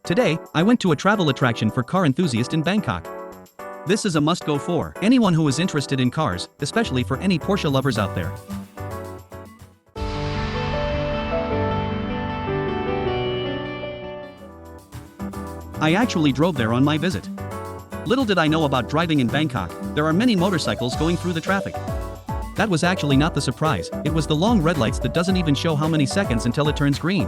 Today, I went to a travel attraction for car enthusiasts in Bangkok. This is a must-go for anyone who is interested in cars, especially for any Porsche lovers out there. I actually drove there on my visit. Little did I know about driving in Bangkok, there are many motorcycles going through the traffic. That was actually not the surprise, it was the long red lights that doesn't even show how many seconds until it turns green.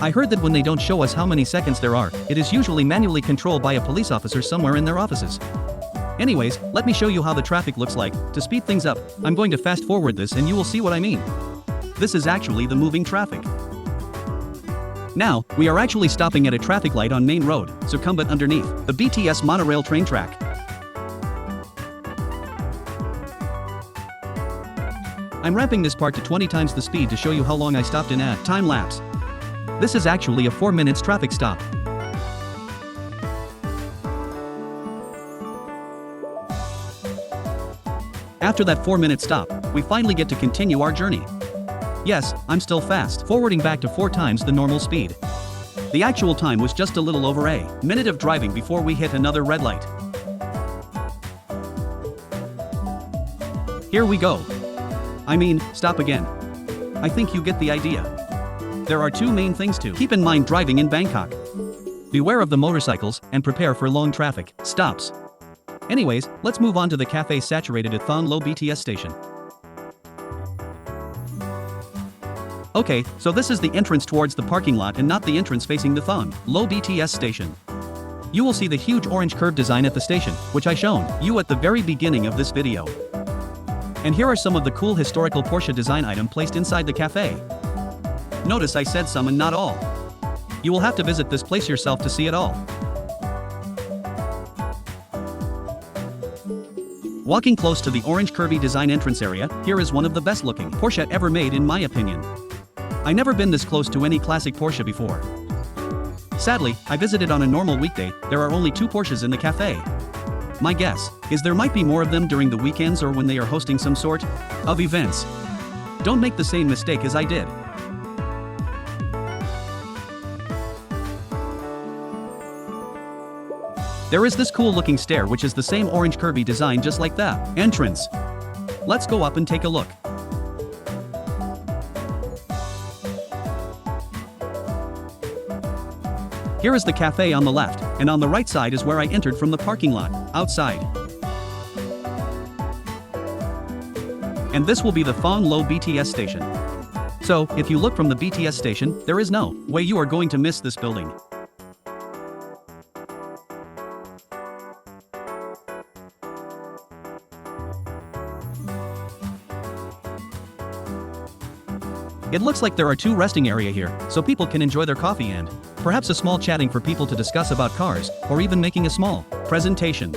I heard that when they don't show us how many seconds there are, it is usually manually controlled by a police officer somewhere in their offices. Anyways, let me show you how the traffic looks like. To speed things up, I'm going to fast forward this and you will see what I mean. This is actually the moving traffic. Now, we are actually stopping at a traffic light on Main Road, Sukhumvit underneath the BTS monorail train track. I'm ramping this part to 20 times the speed to show you how long I stopped in a time lapse. This is actually a 4 minutes traffic stop. After that 4-minute stop, we finally get to continue our journey. Yes, I'm still fast forwarding back to 4 times the normal speed. The actual time was just a little over a minute of driving before we hit another red light. Here we go. I mean, stop again. I think you get the idea. There are 2 main things to keep in mind driving in Bangkok. Beware of the motorcycles and prepare for long traffic stops. Anyways, let's move on to the cafe saturated at Thon Lo BTS station. Okay, so this is the entrance towards the parking lot and not the entrance facing the Thon Lo BTS station. You will see the huge orange curve design at the station, which I shown you at the very beginning of this video. And here are some of the cool historical Porsche design items placed inside the cafe. Notice I said some and not all. You will have to visit this place yourself to see it all. Walking close to the orange curvy design entrance area, here is one of the best looking Porsche ever made in my opinion. I never been this close to any classic Porsche before. Sadly, I visited on a normal weekday, there are only 2 Porsches in the cafe. My guess is there might be more of them during the weekends or when they are hosting some sort of events. Don't make the same mistake as I did. There is this cool looking stair which is the same orange curvy design just like that entrance. Let's go up and take a look. Here is the cafe on the left, and on the right side is where I entered from the parking lot, outside. And this will be the Thon Lo BTS station. So, if you look from the BTS station, there is no way you are going to miss this building. It looks like there are 2 resting areas here, so people can enjoy their coffee and perhaps a small chatting for people to discuss about cars, or even making a small presentation.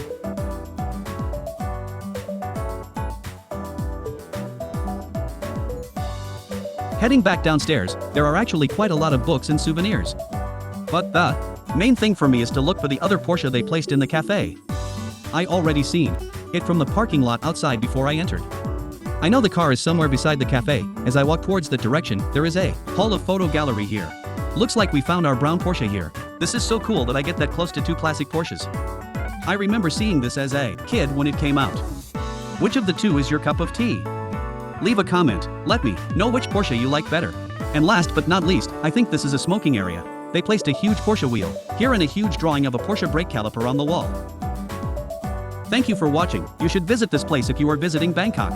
Heading back downstairs, there are actually quite a lot of books and souvenirs. But the main thing for me is to look for the other Porsche they placed in the cafe. I already seen it from the parking lot outside before I entered. I know the car is somewhere beside the cafe. As I walk towards that direction, there is a hall of photo gallery here. Looks like we found our brown Porsche here. This is so cool that I get that close to 2 classic Porsches. I remember seeing this as a kid when it came out. Which of the 2 is your cup of tea? Leave a comment, let me know which Porsche you like better. And last but not least, I think this is a smoking area. They placed a huge Porsche wheel here and a huge drawing of a Porsche brake caliper on the wall. Thank you for watching. You should visit this place if you are visiting Bangkok.